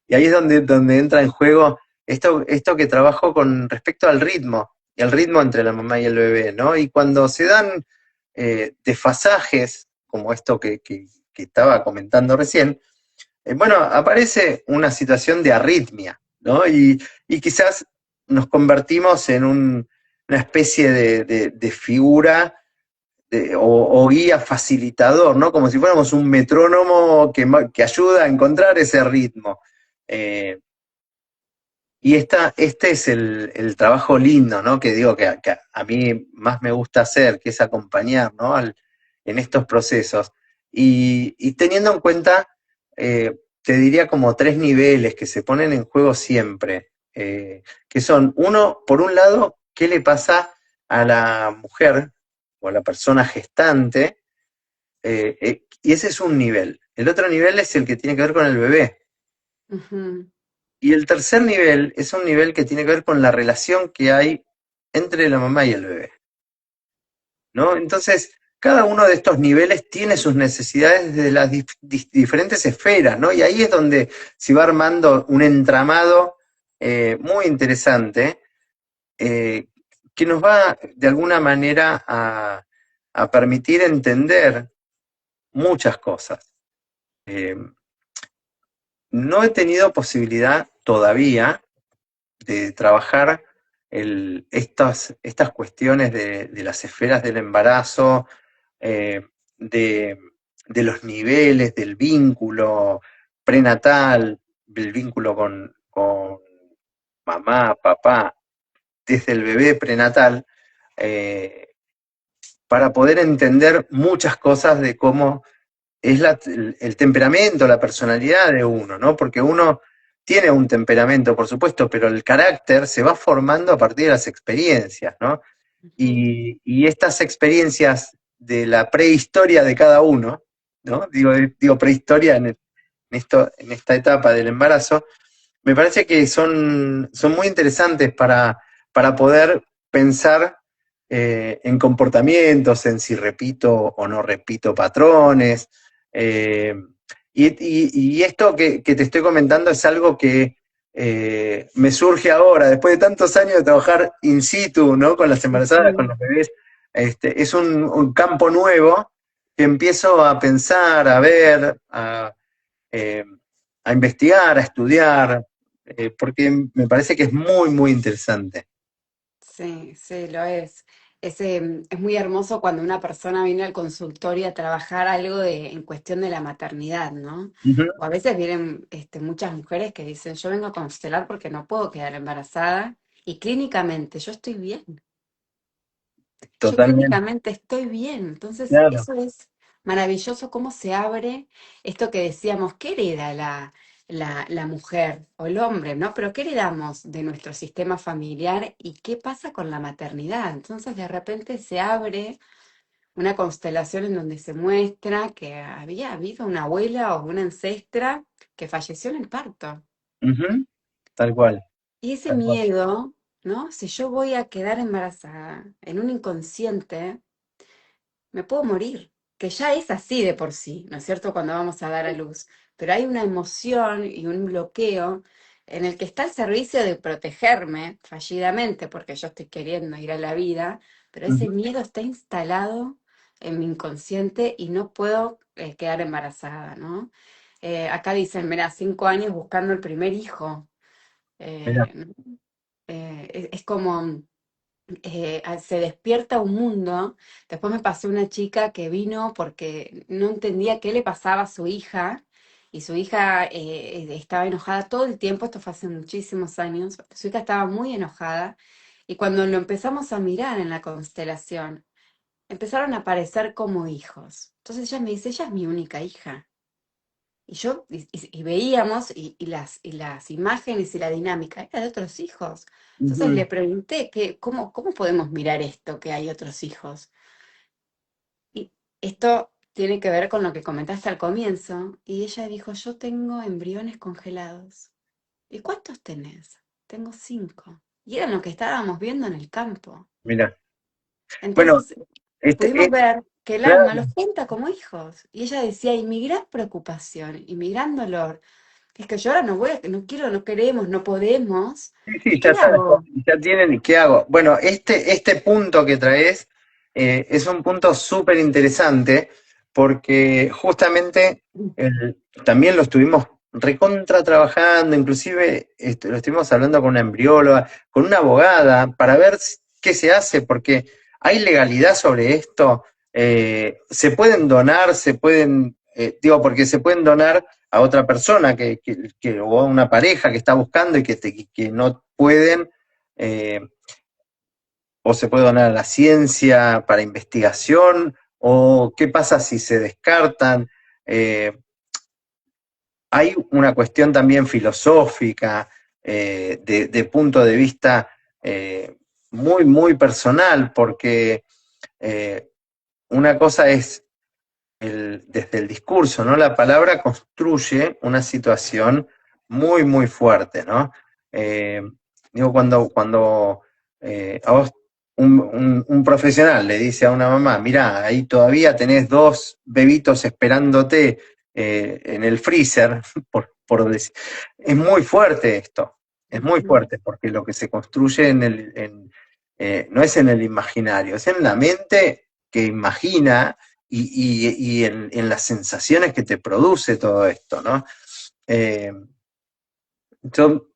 Y ahí es donde entra en juego esto que trabajo con respecto al ritmo, y el ritmo entre la mamá y el bebé, ¿no? Y cuando se dan desfasajes, como esto que estaba comentando recién, bueno, aparece una situación de arritmia, ¿no? Y quizás nos convertimos en una especie de figura o guía facilitador, ¿no? Como si fuéramos un metrónomo que ayuda a encontrar ese ritmo. Eh, este es el trabajo lindo, ¿no? Que digo que a mí más me gusta hacer, que es acompañar, ¿no? En estos procesos. Y teniendo en cuenta, te diría como 3 niveles que se ponen en juego siempre, que son, uno, por un lado, ¿qué le pasa a la mujer o a la persona gestante? Y ese es un nivel. El otro nivel es el que tiene que ver con el bebé. Ujú. Y el tercer nivel es un nivel que tiene que ver con la relación que hay entre la mamá y el bebé, ¿no? Entonces, cada uno de estos niveles tiene sus necesidades desde las diferentes esferas, ¿no? Y ahí es donde se va armando un entramado muy interesante eh, que nos va de alguna manera a permitir entender muchas cosas. Eh, no he tenido posibilidad todavía de trabajar estas cuestiones de las esferas del embarazo, eh, de, de los niveles del vínculo prenatal, del vínculo con mamá, papá, desde el bebé prenatal, eh, para poder entender muchas cosas de cómo es el temperamento, la personalidad de uno, ¿no? Porque uno tiene un temperamento, por supuesto, pero el carácter se va formando a partir de las experiencias, ¿no? Ujú. Y estas experiencias de la prehistoria de cada uno, ¿no? Digo prehistoria en esta etapa del embarazo, me parece que son muy interesantes para poder pensar en comportamientos, en si repito o no repito patrones. eh, y esto que te estoy comentando es algo que me surge ahora, después de tantos años de trabajar in situ, ¿no? Con las embarazadas, con Ujú. los bebés. Es un campo nuevo que empiezo a pensar, a ver, eh, a investigar, a estudiar, porque me parece que es muy, muy interesante. Sí, sí, lo es. Es muy hermoso cuando una persona viene al consultorio a trabajar algo en cuestión de la maternidad, ¿no? Ujú. O a veces vienen muchas mujeres que dicen, yo vengo a constelar porque no puedo quedar embarazada y clínicamente yo estoy bien. Yo Totalmente, clínicamente estoy bien. Entonces, claro. eso es maravilloso cómo se abre esto que decíamos, ¿qué hereda la mujer o el hombre, ¿no? Pero ¿qué heredamos de nuestro sistema familiar y qué pasa con la maternidad? Entonces, de repente se abre una constelación en donde se muestra que había habido una abuela o una ancestra que falleció en el parto. Ujú. Tal cual, Y ese tal cual. miedo, ¿no? Si yo voy a quedar embarazada en un inconsciente, me puedo morir, que ya es así de por sí, ¿no es cierto? Cuando vamos a dar a luz. Pero hay una emoción y un bloqueo en el que está al servicio de protegerme fallidamente, porque yo estoy queriendo ir a la vida, pero ese Ujú. miedo está instalado en mi inconsciente y no puedo quedar embarazada, ¿no? Acá dicen, mira, 5 años buscando el primer hijo. Mirá. Eh, es como se despierta un mundo. Después me pasó una chica que vino porque no entendía qué le pasaba a su hija y su hija estaba enojada todo el tiempo, esto fue hace muchísimos años, su hija estaba muy enojada y cuando lo empezamos a mirar en la constelación, empezaron a aparecer como hijos. Entonces ella me dice, ella es mi única hija. Y yo, y veíamos, y las imágenes y la dinámica era de otros hijos. Entonces Ujú. le pregunté que, ¿cómo podemos mirar esto, que hay otros hijos? Y esto tiene que ver con lo que comentaste al comienzo. Y ella dijo, yo tengo embriones congelados. ¿Y cuántos tenés? Tengo 5. Y eran lo que estábamos viendo en el campo. Mira. Bueno, Entonces este pudimos es ver que el claro. alma los cuenta como hijos. Y ella decía, y mi gran preocupación y mi gran dolor es que yo ahora no voy a, no quiero, no queremos, no podemos. Sí, ¿Y sí, qué hago? ya tienen, ¿y qué hago? Bueno, este punto que traes es un punto súper interesante porque justamente también lo estuvimos recontra trabajando, inclusive lo estuvimos hablando con una embrióloga, con una abogada, para ver qué se hace, porque hay legalidad sobre esto, se pueden donar, digo, porque se pueden donar a otra persona o a una pareja que está buscando y que no pueden, eh, o se puede donar a la ciencia para investigación, o qué pasa si se descartan. Eh, Hay una cuestión también filosófica, de punto de vista muy, muy personal, porque eh, una cosa es desde el discurso, ¿no? La palabra construye una situación muy, muy fuerte, ¿no? Eh, Digo, cuando a vos un profesional le dice a una mamá, mirá, ahí todavía tenés 2 bebitos esperándote en el freezer, por decir, es muy fuerte esto, es muy Ujú, fuerte, porque lo que se construye no es en el imaginario, es en la mente que imagina y en las sensaciones que te produce todo esto, ¿no? Eh, yo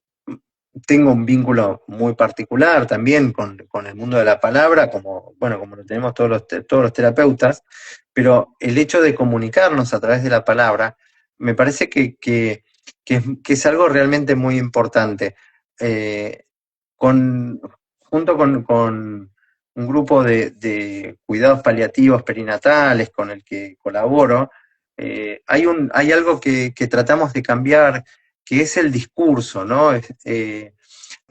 tengo un vínculo muy particular también con el mundo de la palabra, como, bueno, como lo tenemos todos los terapeutas, pero el hecho de comunicarnos a través de la palabra me parece que es algo realmente muy importante. Eh, con, Junto con un grupo de cuidados paliativos perinatales con el que colaboro, hay algo que tratamos de cambiar, que es el discurso, ¿no? No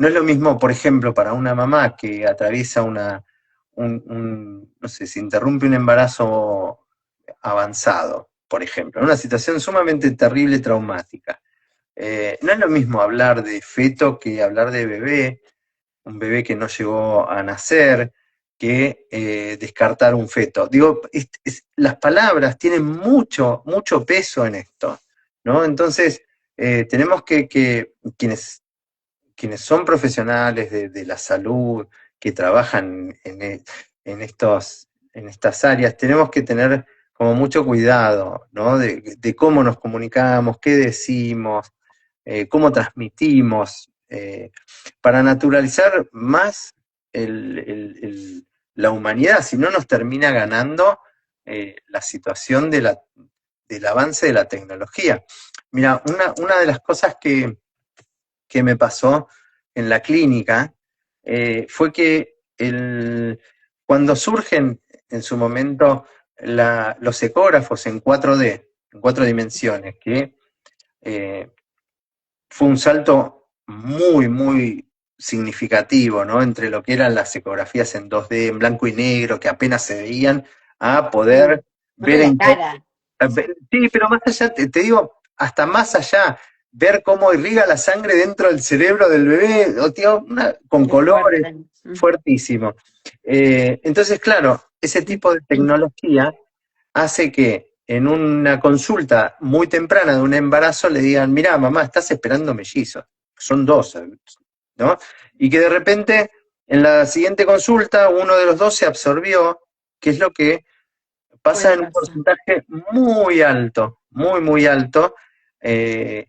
es lo mismo, por ejemplo, para una mamá que atraviesa no sé, se interrumpe un embarazo avanzado, por ejemplo, una situación sumamente terrible, traumática. No es lo mismo hablar de feto que hablar de bebé, un bebé que no llegó a nacer, que descartar un feto. Digo, las palabras tienen mucho, mucho peso en esto, ¿no? Entonces, tenemos quienes son profesionales de la salud, que trabajan en estas áreas, tenemos que tener como mucho cuidado, ¿no? De cómo nos comunicamos, qué decimos, cómo transmitimos, para naturalizar más la humanidad, si no nos termina ganando la situación del avance de la tecnología. Mira, una de las cosas que me pasó en la clínica fue que cuando surgen en su momento los ecógrafos en 4D, en 4 dimensiones, que eh, fue un salto muy, muy significativo, ¿no? Entre lo que eran las ecografías en 2D, en blanco y negro, que apenas se veían, a sí. poder Solo ver la cara. Sí, pero más allá, te digo, hasta más allá, ver cómo irriga la sangre dentro del cerebro del bebé, tío, con Qué colores, fuerte. fuertísimo. Entonces, claro, ese tipo de tecnología hace que en una consulta muy temprana de un embarazo le digan, mirá, mamá, estás esperando mellizos, son 2, ¿no? Y que de repente en la siguiente consulta uno de los dos se absorbió, que es lo que pasa Puede en un pasar. porcentaje muy alto, muy, muy alto, Eh,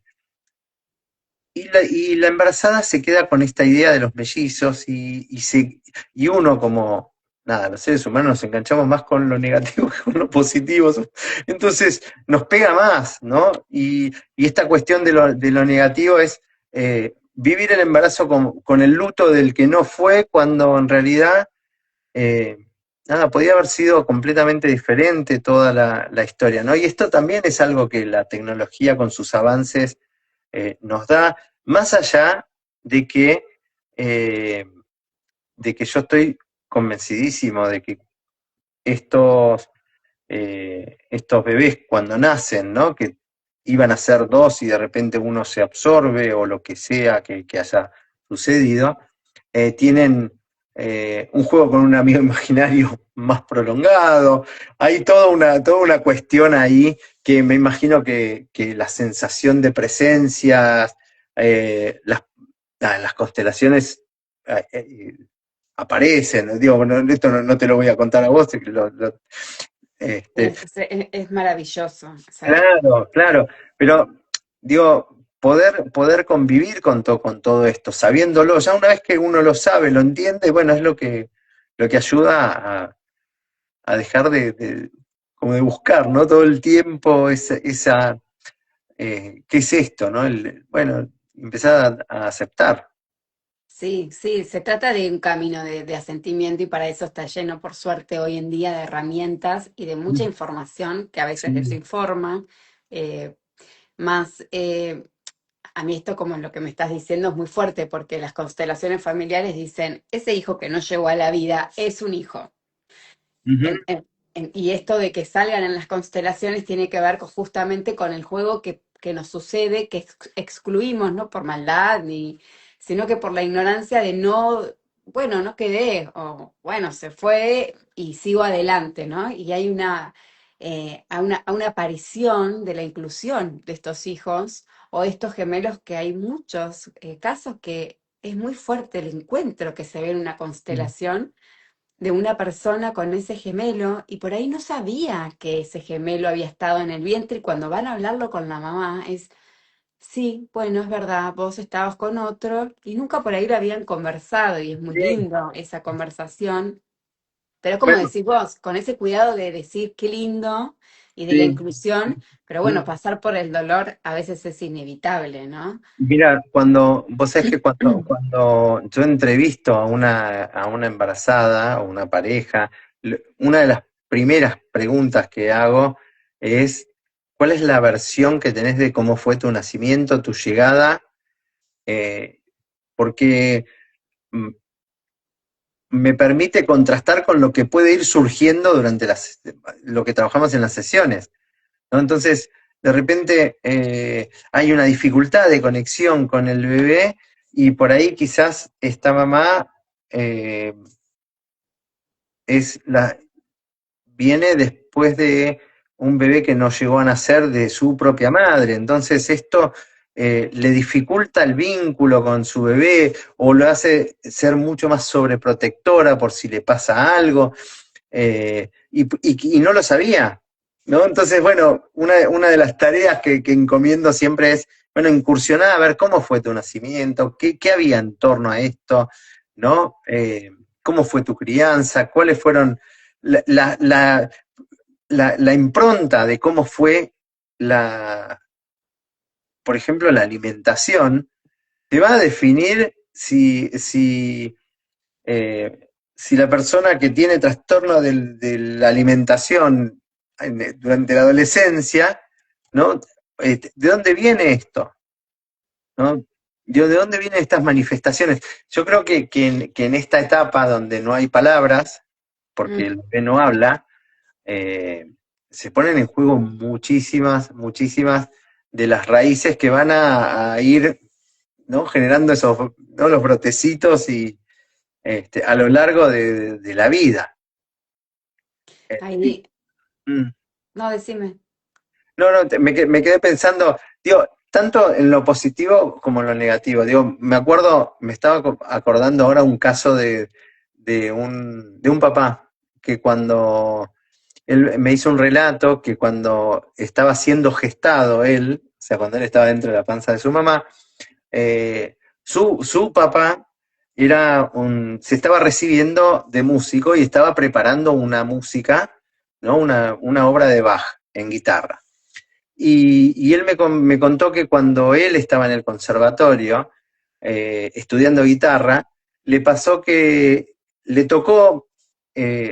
y la embarazada se queda con esta idea de los mellizos y uno como, nada, los seres humanos nos enganchamos más con lo negativo que con lo positivo. Entonces nos pega más, ¿no? Y esta cuestión de lo negativo es vivir el embarazo con el luto del que no fue cuando en realidad, eh, nada, podía haber sido completamente diferente toda la historia, ¿no? Y esto también es algo que la tecnología con sus avances nos da, más allá de eh, de que yo estoy convencidísimo de que estos, estos bebés cuando nacen, ¿no? Que iban a ser dos y de repente uno se absorbe o lo que sea que haya sucedido, tienen un juego con un amigo imaginario más prolongado. Hay toda una cuestión ahí que me imagino que la sensación de presencias, las constelaciones aparecen. Digo, bueno, esto no te lo voy a contar a vos, este, Es maravilloso. O sea, claro, claro, pero digo, poder convivir con todo esto, sabiéndolo, ya una vez que uno lo sabe, lo entiende, bueno, es lo que ayuda a dejar como de buscar, ¿no? Todo el tiempo ¿qué es esto, no? Bueno, empezar a aceptar. sí, sí, se trata de un camino de asentimiento y para eso está lleno, por suerte, hoy en día de herramientas y de mucha información que a veces Sí. desinforma. eh, más, a mí esto como lo que me estás diciendo es muy fuerte porque las constelaciones familiares dicen, ese hijo que no llegó a la vida es un hijo. Ujú. Y esto de que salgan en las constelaciones tiene que ver justamente con el juego que nos sucede, que excluimos, no por maldad, sino que por la ignorancia de no, bueno, no quedé, o bueno, se fue y sigo adelante, ¿no? Y hay a una aparición de la inclusión de estos hijos o estos gemelos que hay muchos casos que es muy fuerte el encuentro que se ve en una constelación de una persona con ese gemelo y por ahí no sabía que ese gemelo había estado en el vientre y cuando van a hablarlo con la mamá es, sí, bueno, es verdad, vos estabas con otro y nunca por ahí lo habían conversado y es muy Sí, lindo esa conversación, pero como bueno, decís vos, con ese cuidado de decir qué lindo y de la sí. inclusión, pero bueno, pasar por el dolor a veces es inevitable, ¿no? Mira, vos sabés que cuando yo entrevisto a una embarazada o una pareja, una de las primeras preguntas que hago es, ¿cuál es la versión que tenés de cómo fue tu nacimiento, tu llegada? Eh, Porque mm, me permite contrastar con lo que puede ir surgiendo durante lo que trabajamos en las sesiones, ¿no? Entonces, de repente hay una dificultad de conexión con el bebé y por ahí quizás esta mamá eh, es la, viene después de un bebé que no llegó a nacer de su propia madre. Entonces esto le dificulta el vínculo con su bebé o lo hace ser mucho más sobreprotectora por si le pasa algo. Y no lo sabía, ¿no? Entonces, bueno, una de las tareas que encomiendo siempre es, bueno, incursionar a ver cómo fue tu nacimiento, qué había en torno a esto, ¿no? ¿Cómo fue tu crianza? ¿Cuáles fueron la, la, la, la impronta de cómo fue por ejemplo, la alimentación? Te va a definir si la persona que tiene trastorno de la alimentación durante la adolescencia, ¿no? ¿De dónde viene esto? ¿No? ¿De dónde vienen estas manifestaciones? Yo creo que en esta etapa donde no hay palabras, porque el Mm. bebé no habla, eh, se ponen en juego muchísimas de las raíces que van a ir, ¿no? Generando esos, ¿no? Los brotecitos a lo largo de la vida. Ahí, Mm. no, decime. No, no, me quedé pensando, digo, tanto en lo positivo como en lo negativo. Digo, me acuerdo, me estaba acordando ahora un caso de un papá que cuando él me hizo un relato que cuando estaba siendo gestado él, sea, cuando él estaba dentro de la panza de su mamá, su papá se estaba recibiendo de músico y estaba preparando una música, ¿no? Una obra de Bach en guitarra. Y él me contó que cuando él estaba en el conservatorio estudiando guitarra, le pasó que le tocó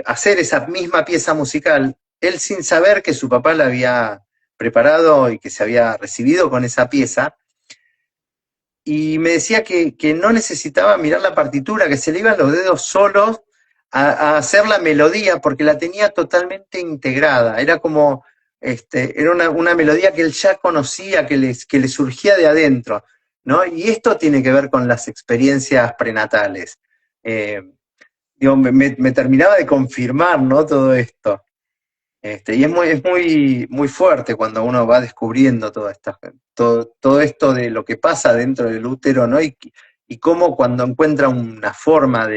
hacer esa misma pieza musical, él sin saber que su papá la había preparado y que se había recibido con esa pieza, y me decía que no necesitaba mirar la partitura, que se le iban los dedos solos a hacer la melodía, porque la tenía totalmente integrada. Era como, era una melodía que él ya conocía, que le surgía de adentro, ¿no? Y esto tiene que ver con las experiencias prenatales. Eh, digo, me terminaba de confirmar, ¿no? Todo esto. Y muy fuerte cuando uno va descubriendo todo esto de lo que pasa dentro del útero, ¿no? Y cómo cuando encuentra una forma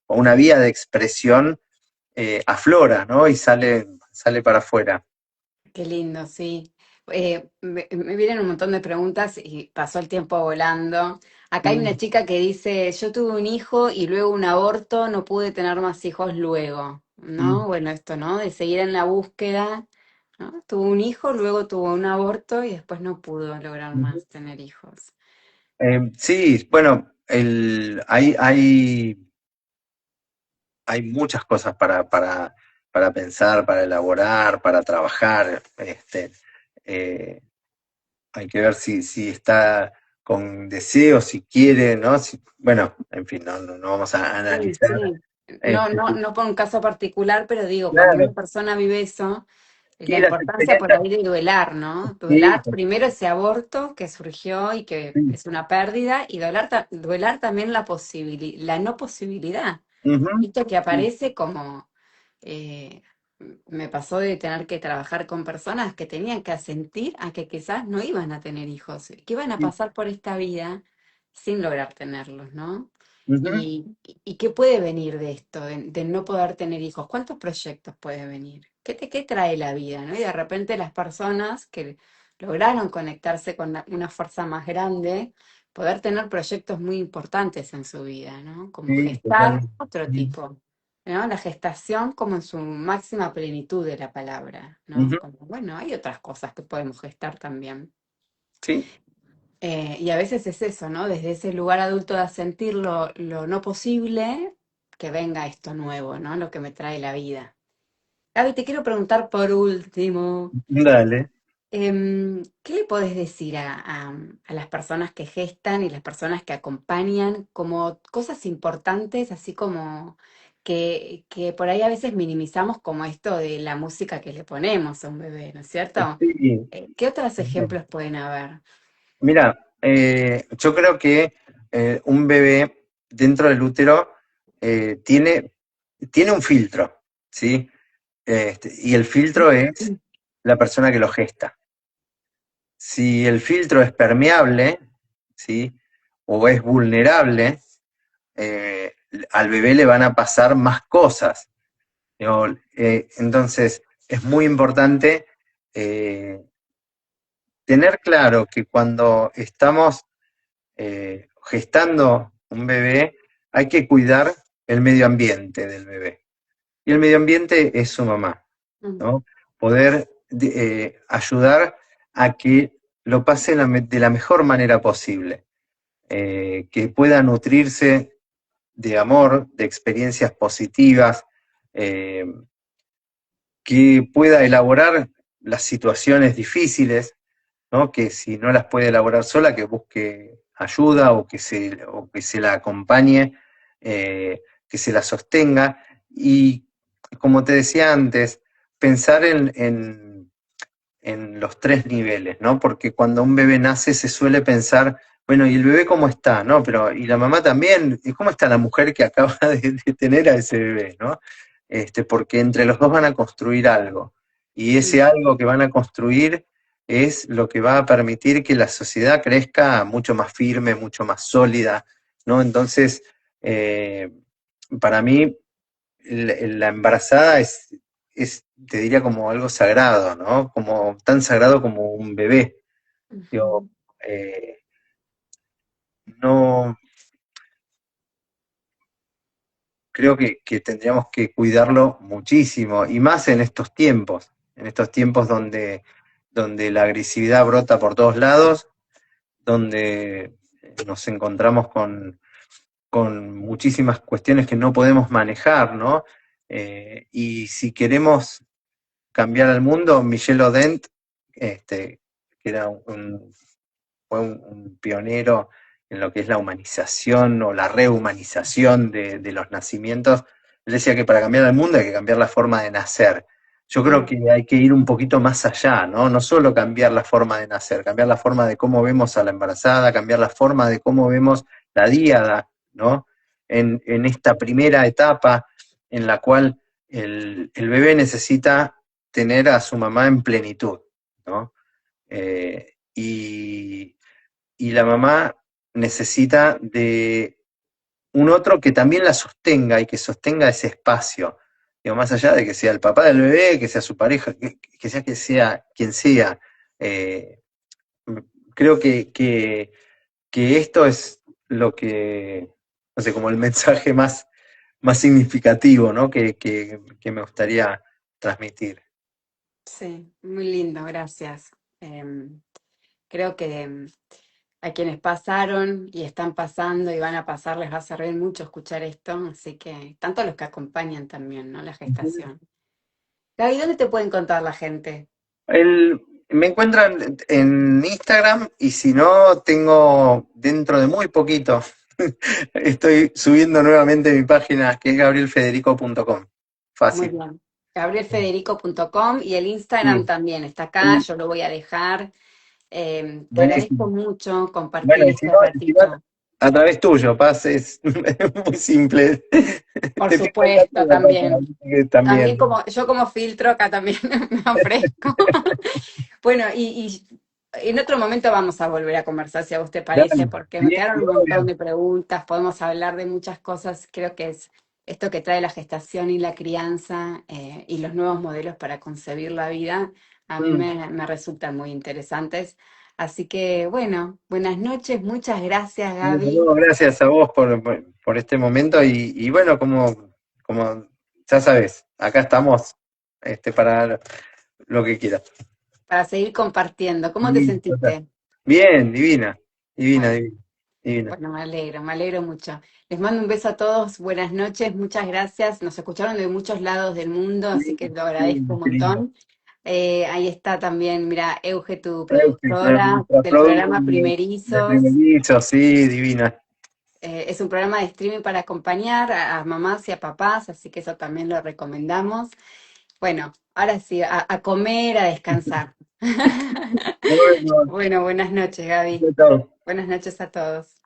o una vía de expresión, aflora, ¿no? Y sale para afuera. Qué lindo, sí. Me vienen un montón de preguntas y pasó el tiempo volando. Acá hay una Mm, chica que dice, yo tuve un hijo y luego un aborto, no pude tener más hijos luego, ¿no? mm. Bueno, esto, ¿no? De seguir en la búsqueda, ¿no? Tuvo un hijo, luego tuvo un aborto y después no pudo lograr más tener hijos. Sí, bueno, hay muchas cosas para pensar, para elaborar, para trabajar. Eh, Hay que ver si está con deseo, si quiere, ¿no? Bueno, en fin, no vamos a Sí, analizar. sí. No, Este, no, no por un caso particular, pero digo, cuando una claro, persona vive eso, la sí, las importancia por experiencias, ahí de duelar, ¿no? sí, Duelar primero ese aborto que surgió y que sí. es una pérdida, y duelar también la no posibilidad. Ujú, Esto que sí, aparece como, eh, me pasó de tener que trabajar con personas que tenían que asentir a que quizás no iban a tener hijos, que iban a sí, pasar por esta vida sin lograr tenerlos, ¿no? ujú, ¿Y qué puede venir de esto, de no poder tener hijos? ¿Cuántos proyectos puede venir? ¿Qué trae la vida, no? Y de repente las personas que lograron conectarse con una fuerza más grande, poder tener proyectos muy importantes en su vida, ¿no? Como sí, gestar totalmente. otro tipo, ¿no? La gestación como en su máxima plenitud de la palabra, ¿no? Ujú, Como, bueno, hay otras cosas que podemos gestar también. sí, Y a veces es eso, ¿no? Desde ese lugar adulto de sentir lo no posible, que venga esto nuevo, ¿no? Lo que me trae la vida. Gaby, te quiero preguntar por último, dale. ¿qué le podés decir a las personas que gestan y las personas que acompañan como cosas importantes, así como que por ahí a veces minimizamos como esto de la música que le ponemos a un bebé, ¿no es cierto? Sí. ¿Qué otros ejemplos pueden haber? Mira, yo creo que un bebé dentro del útero tiene un filtro, ¿sí? Y el filtro es la persona que lo gesta. Si el filtro es permeable, ¿sí? O es vulnerable, eh, al bebé le van a pasar más cosas. Digo, entonces, es muy importante eh, tener claro que cuando estamos gestando un bebé, hay que cuidar el medio ambiente del bebé. Y el medio ambiente es su mamá, Mm, ¿no? Poder ayudar a que lo pase de la mejor manera posible, que pueda nutrirse de amor, de experiencias positivas, eh, que pueda elaborar las situaciones difíciles, ¿no? Que si no las puede elaborar sola, que busque ayuda o que se la acompañe, que se la sostenga. Y como te decía antes, pensar en los tres niveles, ¿no? Porque cuando un bebé nace se suele pensar, bueno, ¿y el bebé cómo está? ¿No? Pero, y la mamá también, ¿y cómo está la mujer que acaba de tener a ese bebé? ¿No? Porque entre los dos van a construir algo. Y ese mm, algo que van a construir es lo que va a permitir que la sociedad crezca mucho más firme, mucho más sólida, ¿no? Entonces, eh, para mí, la embarazada te diría como algo sagrado, ¿no? Como tan sagrado como un bebé. Digo, Ujú. eh, no, creo que tendríamos que cuidarlo muchísimo, y más en estos tiempos donde la agresividad brota por todos lados, donde nos encontramos con muchísimas cuestiones que no podemos manejar, ¿no? Y si queremos cambiar al mundo, Michel Odent, que era fue un pionero en lo que es la humanización o la rehumanización de los nacimientos. Él decía que para cambiar el mundo hay que cambiar la forma de nacer. Yo creo Mm, que hay que ir un poquito más allá, ¿no? No solo cambiar la forma de nacer, cambiar la forma de cómo vemos a la embarazada, cambiar la forma de cómo vemos la díada, ¿no? En esta primera etapa en la cual el bebé necesita tener a su mamá en plenitud, ¿no? Y la mamá necesita de un otro que también la sostenga y que sostenga ese espacio. Digo, más allá de que sea el papá del bebé, que sea su pareja, que sea quien sea. eh, Creo que esto es lo que, no sé, como el mensaje más significativo, ¿no? Que me gustaría transmitir. sí, muy lindo, gracias. Creo que a quienes pasaron y están pasando y van a pasar les va a servir mucho escuchar esto, así que tanto a los que acompañan también, ¿no? La gestación. Gaby, ¿dónde te puede encontrar la gente? Me encuentran en Instagram y si no, tengo dentro de muy poquito, estoy subiendo nuevamente mi página que es gabrielfederico.com. Muy Fácil. bien. Gabrielfederico.com y el Instagram Sí. también está acá, yo lo voy a dejar. Te agradezco Buenísimo. mucho compartir Bueno, este y si no, ratito. a través tuyo, Paz, es muy simple. Por Te pido el dato supuesto, de la página, también. que También también. como yo como filtro acá también me ofrezco. Bueno, y en otro momento vamos a volver a conversar, si a vos te parece, Dale. porque me Bien, quedaron un montón obvio. de preguntas, podemos hablar de muchas cosas, creo que es esto que trae la gestación y la crianza y los nuevos modelos para concebir la vida, a mí Mm. me resultan muy interesantes. Así que bueno, buenas noches, muchas gracias Gaby. No, gracias a vos por este momento y bueno, como ya sabes, acá estamos para lo que quieras. Para seguir compartiendo. ¿Cómo te Sí, total. sentiste? Bien, divina, divina, Bueno, divina, divina. bueno, me alegro mucho. Les mando un beso a todos, buenas noches, muchas gracias. Nos escucharon de muchos lados del mundo, Sí, así que lo sí, agradezco un qué lindo. montón. Ahí está también, mira, Euge, tu productora Nuestra del programa producción de Primerizos. primerizo, sí, divina. Es un programa de streaming para acompañar a mamás y a papás, así que eso también lo recomendamos. Bueno, ahora sí, a comer, a descansar. Bueno, Bueno, buenas noches, Gaby. chao. Buenas noches a todos.